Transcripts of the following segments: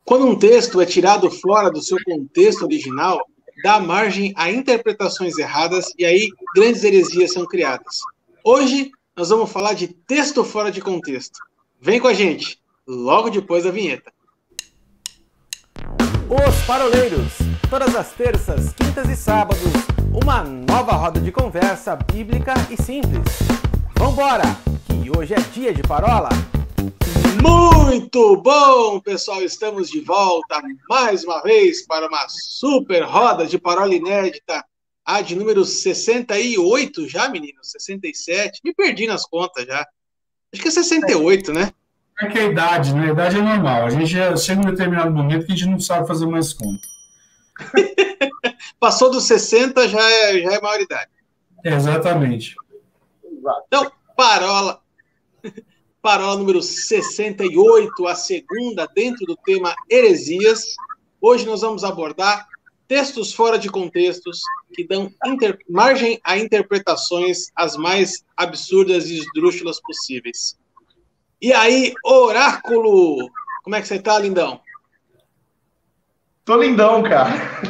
Quando um texto é tirado fora do seu contexto original, dá margem a interpretações erradas e aí grandes heresias são criadas. Hoje, nós vamos falar de texto fora de contexto. Vem com a gente, logo depois da vinheta. Os Paroleiros, todas as terças, quintas e sábados, uma nova roda de conversa bíblica e simples. Vambora, que hoje é dia de parola. Muito bom, pessoal, estamos de volta mais uma vez para uma super roda de parola inédita, a de número 68 já, meninos, 67, me perdi nas contas já, acho que é 68, né? É que a idade, né? A idade é normal, a gente já chega em um determinado momento que a gente não sabe fazer mais conta. Passou dos 60, já é maioridade. Exatamente. Então, parola número 68, a segunda dentro do tema heresias. Hoje nós vamos abordar textos fora de contextos que dão margem a interpretações as mais absurdas e esdrúxulas possíveis. E aí, oráculo, como é que você tá, lindão? Tô lindão, cara.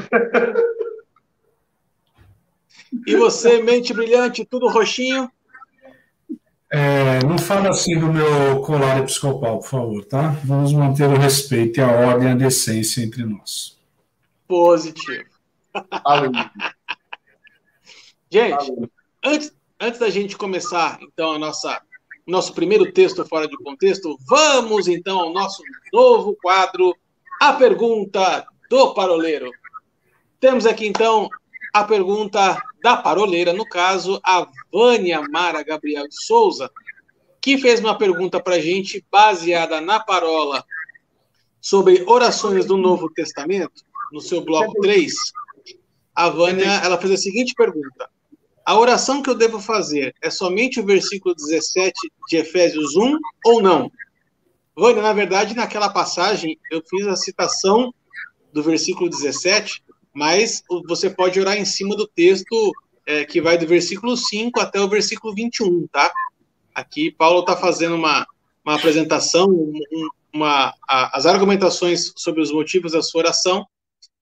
E você, mente brilhante, tudo roxinho? Não fala assim do meu colar episcopal, por favor, tá? Vamos manter o respeito e a ordem e a decência entre nós. Positivo. Gente, antes da gente começar, então, nosso primeiro texto fora de contexto, vamos, então, ao nosso novo quadro, a pergunta do paroleiro. Temos aqui, então, a pergunta da paroleira, no caso, a Vânia Mara Gabriel de Souza, que fez uma pergunta para a gente baseada na parola sobre orações do Novo Testamento, no seu bloco 3. A Vânia, ela fez a seguinte pergunta: a oração que eu devo fazer é somente o versículo 17 de Efésios 1 ou não? Vânia, na verdade, naquela passagem, eu fiz a citação do versículo 17, mas você pode orar em cima do texto que vai do versículo 5 até o versículo 21, tá? Aqui, Paulo está fazendo uma apresentação, as argumentações sobre os motivos da sua oração,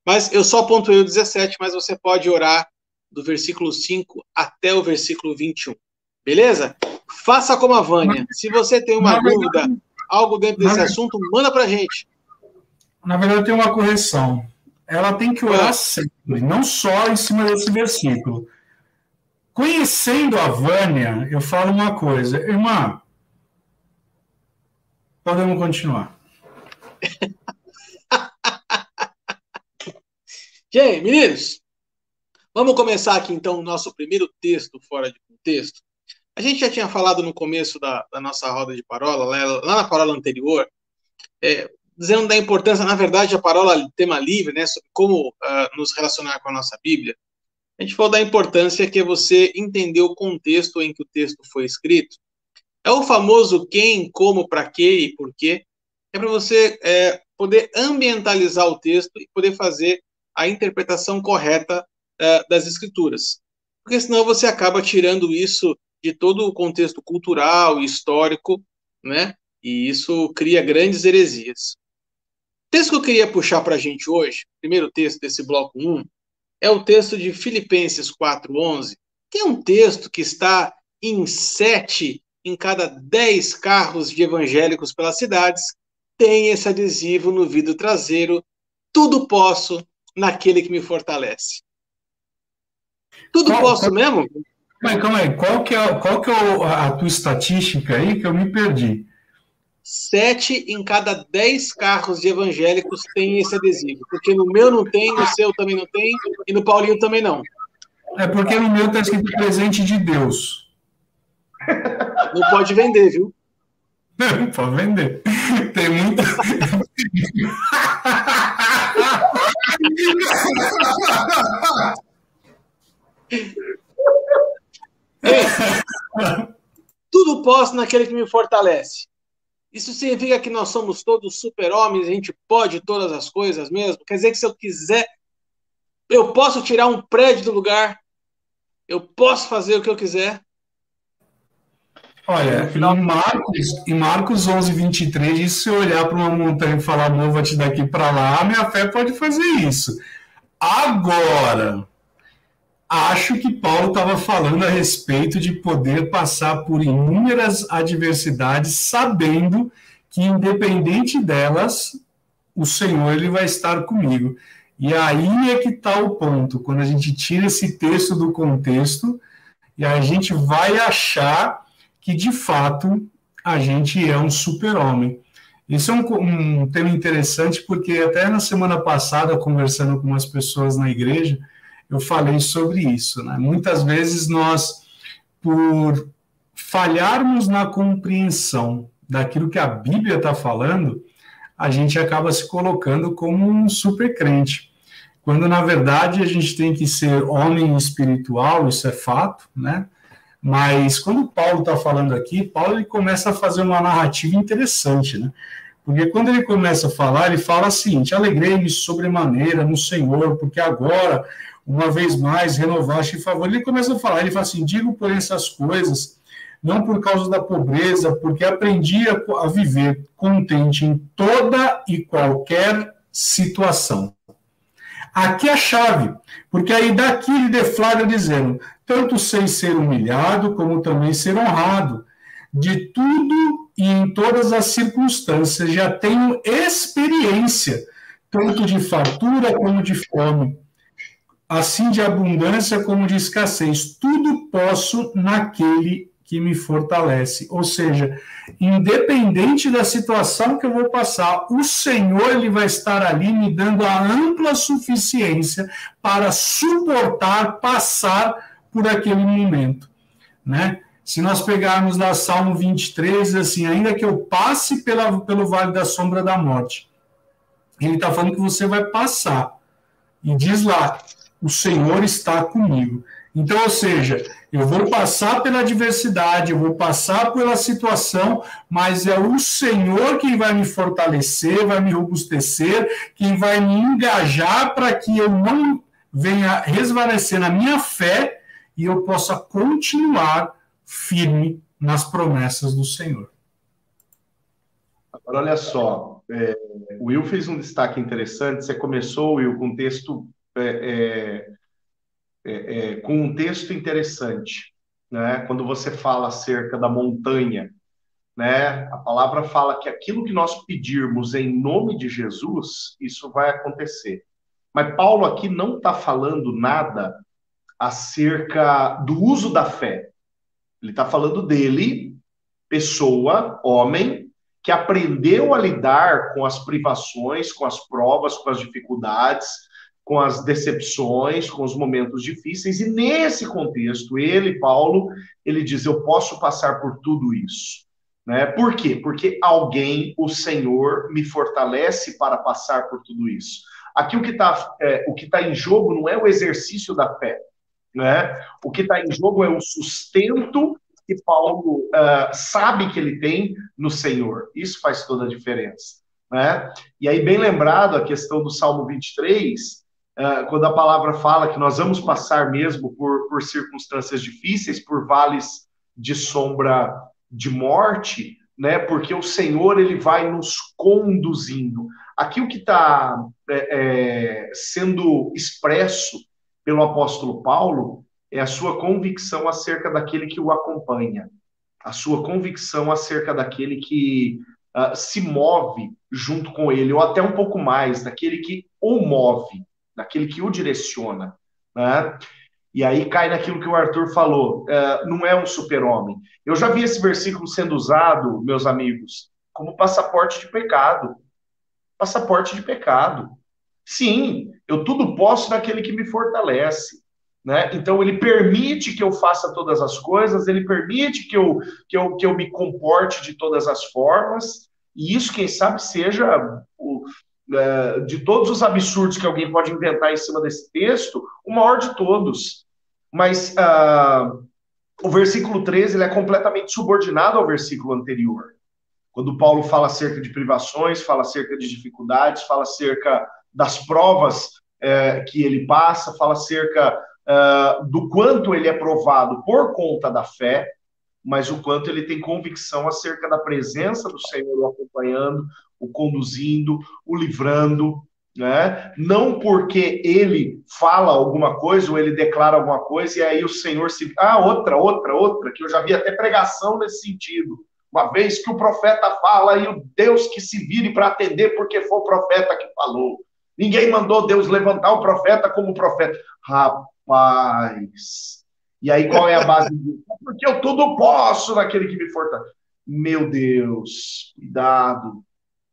mas eu só pontuei o 17, mas você pode orar do versículo 5 até o versículo 21. Beleza? Faça como a Vânia. Se você tem uma dúvida, algo dentro desse assunto, manda pra gente. Na verdade, eu tenho uma correção. Ela tem que orar sempre, não só em cima desse versículo. Conhecendo a Vânia, eu falo uma coisa. Irmã, podemos continuar. Gente, meninos, vamos começar aqui, então, o nosso primeiro texto fora de contexto. A gente já tinha falado no começo da nossa roda de parola, lá na parola anterior, dizendo da importância, na verdade, a parola tema livre, né, sobre como nos relacionar com a nossa Bíblia. A gente falou da importância que é você entender o contexto em que o texto foi escrito. É o famoso quem, como, para quê e por quê. É para você poder ambientalizar o texto e poder fazer a interpretação correta das escrituras. Porque senão você acaba tirando isso de todo o contexto cultural e histórico, né? E isso cria grandes heresias. O texto que eu queria puxar para a gente hoje, primeiro texto desse bloco 1, é o texto de Filipenses 4:11, que é um texto que está em 7 em cada 10 carros de evangélicos pelas cidades, tem esse adesivo no vidro traseiro: tudo posso naquele que me fortalece. Tudo posso mesmo? Calma aí, qual que é a tua estatística aí que eu me perdi? 7 em cada 10 carros de evangélicos tem esse adesivo. Porque no meu não tem, no seu também não tem, e no Paulinho também não. É porque no meu está escrito presente de Deus. Não pode vender, viu? Não pode vender. Tem muita... Tudo posso naquele que me fortalece. Isso significa que nós somos todos super-homens, a gente pode todas as coisas mesmo? Quer dizer que se eu quiser, eu posso tirar um prédio do lugar, eu posso fazer o que eu quiser? Olha, No final... em Marcos 11, 23, diz, se eu olhar para uma montanha e falar, mova-te daqui para lá, a minha fé pode fazer isso. Agora, acho que Paulo estava falando a respeito de poder passar por inúmeras adversidades, sabendo que, independente delas, o Senhor ele vai estar comigo. E aí é que está o ponto, quando a gente tira esse texto do contexto, e a gente vai achar que, de fato, a gente é um super-homem. Isso é um tema interessante, porque até na semana passada, conversando com umas pessoas na igreja, eu falei sobre isso, né? Muitas vezes nós, por falharmos na compreensão daquilo que a Bíblia está falando, a gente acaba se colocando como um super crente. Quando, na verdade, a gente tem que ser homem espiritual, isso é fato, né? Mas quando Paulo está falando aqui, Paulo ele começa a fazer uma narrativa interessante, né? Porque quando ele começa a falar, ele fala o seguinte: alegrei-me sobremaneira no Senhor, porque agora, uma vez mais, renovaste em favor. Ele começa a falar, ele fala assim: digo por essas coisas, não por causa da pobreza, porque aprendi a viver contente em toda e qualquer situação. Aqui é a chave, porque aí daqui ele deflagra dizendo: tanto sei ser humilhado, como também ser honrado. De tudo e em todas as circunstâncias já tenho experiência, tanto de fartura como de fome, assim de abundância como de escassez. Tudo posso naquele que me fortalece. Ou seja, independente da situação que eu vou passar, o Senhor ele vai estar ali me dando a ampla suficiência para suportar, passar por aquele momento, né? Se nós pegarmos lá Salmo 23, assim, ainda que eu passe pelo vale da sombra da morte, ele está falando que você vai passar. E diz lá, o Senhor está comigo. Então, ou seja, eu vou passar pela adversidade, eu vou passar pela situação, mas é o Senhor quem vai me fortalecer, vai me robustecer, quem vai me engajar para que eu não venha resvalecer na minha fé e eu possa continuar firme nas promessas do Senhor. Agora, olha só, o Will fez um destaque interessante. Você começou, Will, com um texto interessante, né? Quando você fala acerca da montanha, né? A palavra fala que aquilo que nós pedirmos em nome de Jesus, isso vai acontecer. Mas Paulo aqui não está falando nada acerca do uso da fé. Ele está falando dele, pessoa, homem, que aprendeu a lidar com as privações, com as provas, com as dificuldades, com as decepções, com os momentos difíceis. E nesse contexto, ele, Paulo, ele diz: eu posso passar por tudo isso. Né? Por quê? Porque alguém, o Senhor, me fortalece para passar por tudo isso. Aqui o que está em jogo não é o exercício da fé, né? O que está em jogo é o sustento que Paulo sabe que ele tem no Senhor. Isso faz toda a diferença, né? E aí, bem lembrado, a questão do Salmo 23, quando a palavra fala que nós vamos passar mesmo por circunstâncias difíceis, por vales de sombra de morte, né? Porque o Senhor ele vai nos conduzindo. Aqui o que está sendo expresso pelo apóstolo Paulo é a sua convicção acerca daquele que o acompanha, a sua convicção acerca daquele que se move junto com ele, ou até um pouco mais, daquele que o move, daquele que o direciona, né? E aí cai naquilo que o Arthur falou, não é um super-homem. Eu já vi esse versículo sendo usado, meus amigos, como passaporte de pecado. Passaporte de pecado. Sim, eu tudo posso naquele que me fortalece, né? Então ele permite que eu faça todas as coisas, ele permite que eu me comporte de todas as formas, e isso, quem sabe, seja de todos os absurdos que alguém pode inventar em cima desse texto, o maior de todos. Mas o versículo 13 ele é completamente subordinado ao versículo anterior. Quando Paulo fala acerca de privações, fala acerca de dificuldades, fala acerca das provas que ele passa, fala acerca do quanto ele é provado por conta da fé, mas o quanto ele tem convicção acerca da presença do Senhor o acompanhando, o conduzindo, o livrando, né? Não porque ele fala alguma coisa ou ele declara alguma coisa e aí o Senhor se... outra, que eu já vi até pregação nesse sentido. Uma vez que o profeta fala e o Deus que se vire para atender porque foi o profeta que falou. Ninguém mandou Deus levantar o profeta como profeta. Rapaz... E aí qual é a base disso? Porque eu tudo posso naquele que me fortalece. Meu Deus,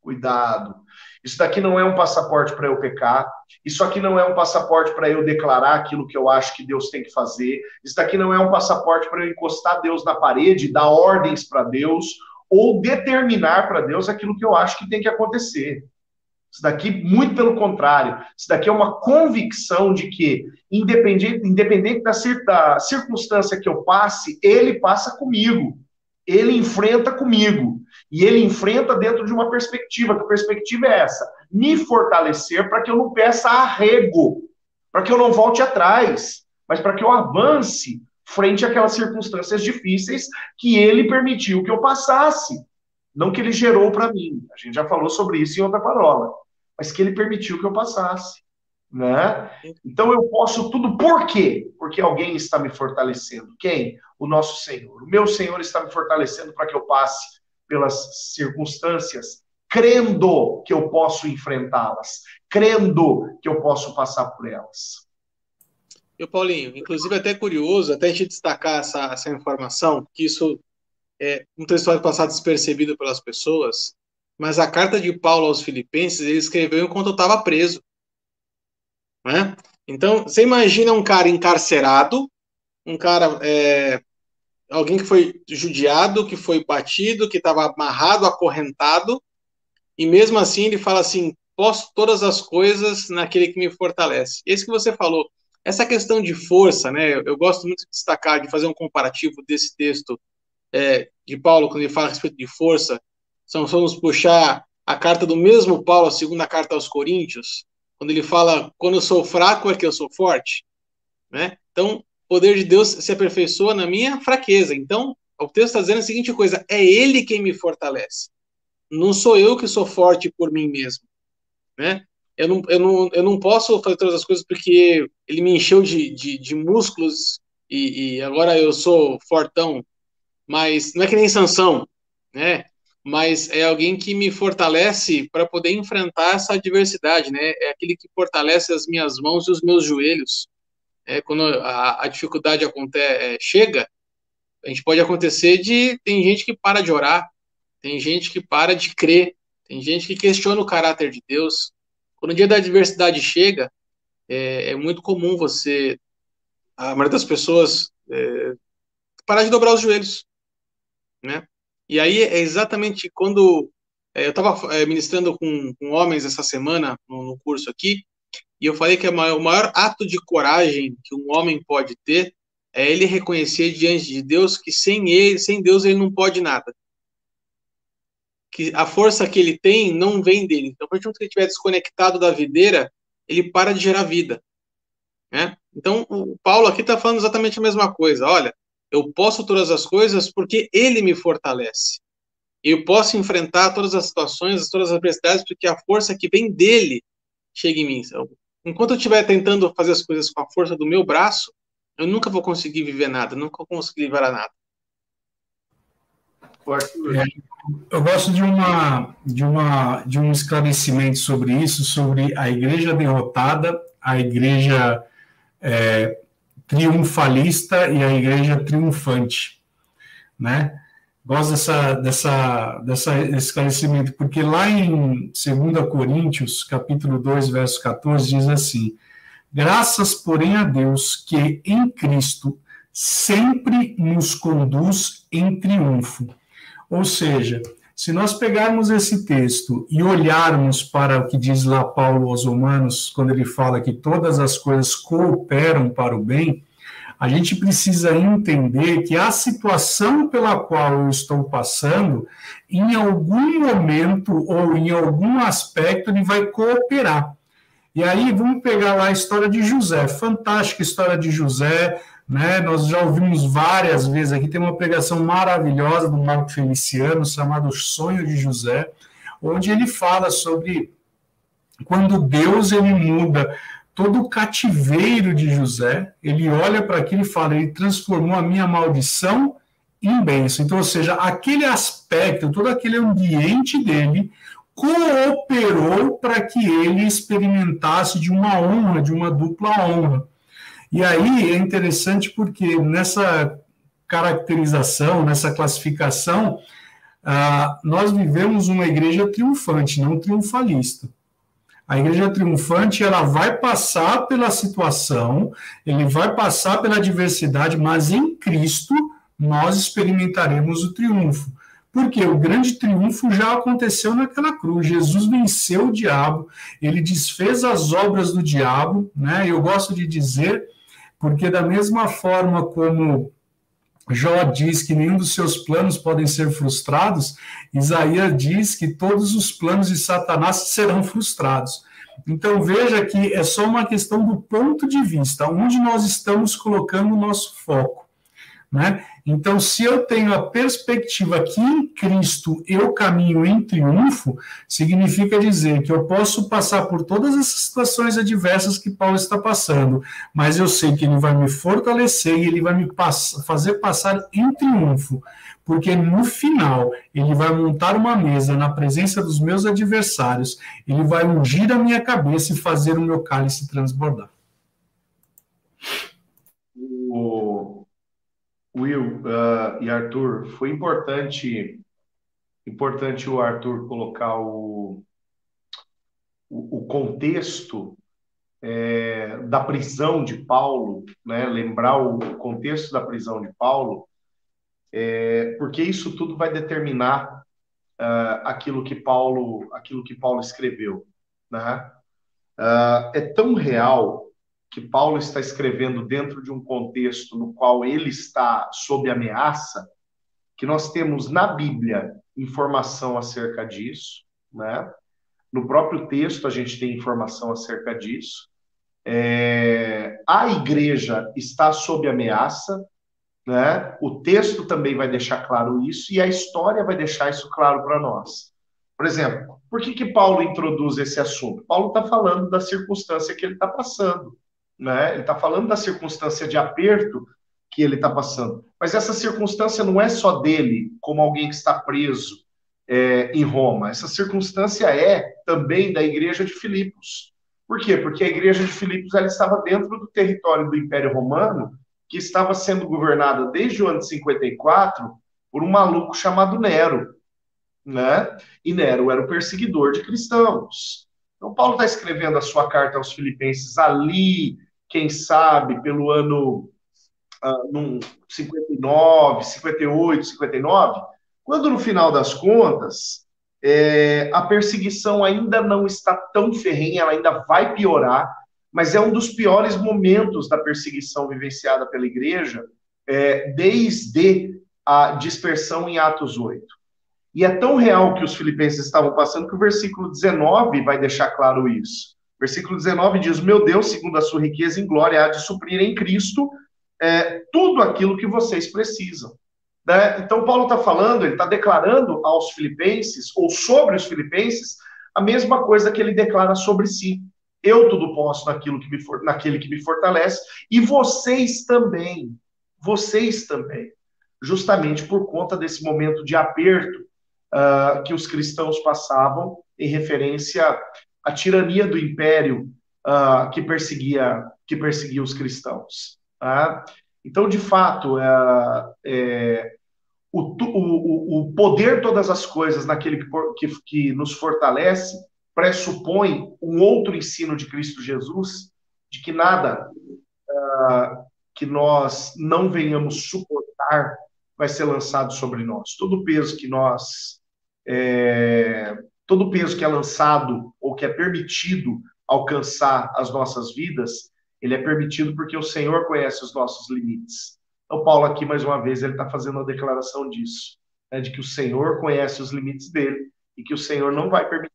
cuidado. Isso daqui não é um passaporte para eu pecar. Isso aqui não é um passaporte para eu declarar aquilo que eu acho que Deus tem que fazer. Isso daqui não é um passaporte para eu encostar Deus na parede, dar ordens para Deus, ou determinar para Deus aquilo que eu acho que tem que acontecer. Isso daqui, muito pelo contrário, isso daqui é uma convicção de que, independente da circunstância que eu passe, ele passa comigo, ele enfrenta comigo, e ele enfrenta dentro de uma perspectiva, que a perspectiva é essa, me fortalecer para que eu não peça arrego, para que eu não volte atrás, mas para que eu avance frente àquelas circunstâncias difíceis que ele permitiu que eu passasse, não que ele gerou para mim, a gente já falou sobre isso em outra parola, mas que ele permitiu que eu passasse, né? Então eu posso tudo, por quê? Porque alguém está me fortalecendo. Quem? O nosso Senhor. O meu Senhor está me fortalecendo para que eu passe pelas circunstâncias, crendo que eu posso enfrentá-las, crendo que eu posso passar por elas. E Paulinho, inclusive até curioso, até a gente destacar essa informação, que isso é um texto passado despercebido pelas pessoas, mas a carta de Paulo aos Filipenses, ele escreveu enquanto estava preso. Né? Então, você imagina um cara encarcerado, um cara, alguém que foi judiado, que foi batido, que estava amarrado, acorrentado, e mesmo assim ele fala assim, posso todas as coisas naquele que me fortalece. Esse que você falou, essa questão de força, né? Eu gosto muito de destacar, de fazer um comparativo desse texto de Paulo, quando ele fala a respeito de força. Vamos puxar a carta do mesmo Paulo, a segunda carta aos Coríntios, quando ele fala, quando eu sou fraco é que eu sou forte, né? Então, o poder de Deus se aperfeiçoa na minha fraqueza. Então, o texto está dizendo a seguinte coisa, é ele quem me fortalece. Não sou eu que sou forte por mim mesmo, né? Eu não posso fazer todas as coisas porque ele me encheu de músculos e agora eu sou fortão, mas não é que nem Sansão, né? Mas é alguém que me fortalece para poder enfrentar essa adversidade, né? É aquele que fortalece as minhas mãos e os meus joelhos. Quando a dificuldade chega, a gente pode acontecer tem gente que para de orar, tem gente que para de crer, tem gente que questiona o caráter de Deus. Quando o dia da adversidade chega, é muito comum a maioria das pessoas, parar de dobrar os joelhos, né? E aí é exatamente quando eu estava ministrando com homens essa semana no curso aqui, e eu falei que o maior ato de coragem que um homem pode ter é ele reconhecer diante de Deus que sem Deus ele não pode nada. Que a força que ele tem não vem dele. Então, a partir do momento que ele estiver desconectado da videira, ele para de gerar vida, né? Então, o Paulo aqui está falando exatamente a mesma coisa. Olha, eu posso todas as coisas porque ele me fortalece. Eu posso enfrentar todas as situações, todas as adversidades, porque a força que vem dele chega em mim. Então, enquanto eu estiver tentando fazer as coisas com a força do meu braço, eu nunca vou conseguir viver nada, nunca vou conseguir livrar nada. Eu gosto de um esclarecimento sobre isso, sobre a igreja derrotada, a igreja triunfalista e a igreja triunfante, né? Gosto desse esclarecimento, porque lá em 2 Coríntios, capítulo 2, verso 14, diz assim, graças, porém, a Deus, que em Cristo sempre nos conduz em triunfo. Ou seja, se nós pegarmos esse texto e olharmos para o que diz lá Paulo aos Romanos, quando ele fala que todas as coisas cooperam para o bem, a gente precisa entender que a situação pela qual eu estou passando, em algum momento ou em algum aspecto, ele vai cooperar. E aí, vamos pegar lá a história de José, fantástica história de José, né? Nós já ouvimos várias vezes aqui, tem uma pregação maravilhosa do Marco Feliciano, chamada O Sonho de José, onde ele fala sobre quando Deus ele muda todo o cativeiro de José, ele olha para aquilo e fala, ele transformou a minha maldição em bênção. Então, ou seja, aquele aspecto, todo aquele ambiente dele cooperou para que ele experimentasse de uma honra, de uma dupla honra. E aí é interessante porque nessa caracterização, nessa classificação, nós vivemos uma igreja triunfante, não triunfalista. A igreja triunfante, ela vai passar pela situação, ele vai passar pela adversidade, mas em Cristo nós experimentaremos o triunfo. Porque o grande triunfo já aconteceu naquela cruz. Jesus venceu o diabo, ele desfez as obras do diabo, né? Eu gosto de dizer, porque da mesma forma como Jó diz que nenhum dos seus planos podem ser frustrados, Isaías diz que todos os planos de Satanás serão frustrados. Então veja que é só uma questão do ponto de vista, onde nós estamos colocando o nosso foco, né? Então, se eu tenho a perspectiva que em Cristo eu caminho em triunfo, significa dizer que eu posso passar por todas essas situações adversas que Paulo está passando, mas eu sei que ele vai me fortalecer e ele vai me fazer passar em triunfo, porque no final ele vai montar uma mesa na presença dos meus adversários, ele vai ungir a minha cabeça e fazer o meu cálice transbordar. Will e Arthur, foi importante o Arthur colocar o contexto da prisão de Paulo, né? Lembrar o contexto da prisão de Paulo, porque isso tudo vai determinar aquilo que Paulo escreveu, né? É tão real que Paulo está escrevendo dentro de um contexto no qual ele está sob ameaça, que nós temos na Bíblia informação acerca disso, né? No próprio texto a gente tem informação acerca disso. A igreja está sob ameaça, né? O texto também vai deixar claro isso e a história vai deixar isso claro para nós. Por exemplo, por que Paulo introduz esse assunto? Paulo está falando da circunstância que ele está passando, né? Ele está falando da circunstância de aperto que ele está passando. Mas essa circunstância não é só dele, como alguém que está preso em Roma. Essa circunstância é também da igreja de Filipos. Por quê? Porque a igreja de Filipos ela estava dentro do território do Império Romano, que estava sendo governada desde o ano de 54 por um maluco chamado Nero, né? E Nero era o perseguidor de cristãos. Então, Paulo está escrevendo a sua carta aos Filipenses ali, quem sabe, pelo ano 59, 58, 59, quando no final das contas a perseguição ainda não está tão ferrenha, ela ainda vai piorar, mas é um dos piores momentos da perseguição vivenciada pela igreja desde a dispersão em Atos 8. E é tão real que os filipenses estavam passando que o versículo 19 vai deixar claro isso. O versículo 19 diz, meu Deus, segundo a sua riqueza em glória, há de suprir em Cristo tudo aquilo que vocês precisam. Né? Então, Paulo está falando, ele está declarando aos filipenses, ou sobre os filipenses, a mesma coisa que ele declara sobre si. Eu tudo posso naquele que me fortalece, e vocês também, justamente por conta desse momento de aperto que os cristãos passavam em referência à tirania do império que perseguia os cristãos. Então, de fato, o poder todas as coisas naquele que nos fortalece pressupõe um outro ensino de Cristo Jesus, de que nada que nós não venhamos suportar vai ser lançado sobre nós. Todo peso que é lançado ou que é permitido alcançar as nossas vidas, ele é permitido porque o Senhor conhece os nossos limites. Então, Paulo aqui, mais uma vez, ele está fazendo uma declaração disso, né, de que o Senhor conhece os limites dele e que o Senhor não vai permitir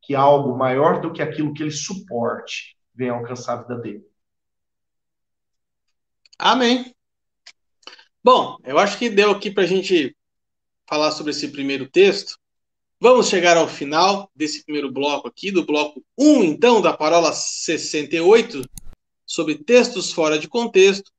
que algo maior do que aquilo que ele suporte venha alcançar a vida dele. Amém. Bom, eu acho que deu aqui para a gente falar sobre esse primeiro texto. Vamos chegar ao final desse primeiro bloco aqui, do bloco 1, então, da Parola 68, sobre textos fora de contexto.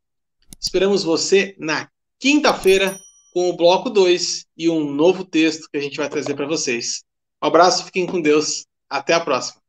Esperamos você na quinta-feira com o bloco 2 e um novo texto que a gente vai trazer para vocês. Um abraço, fiquem com Deus. Até a próxima.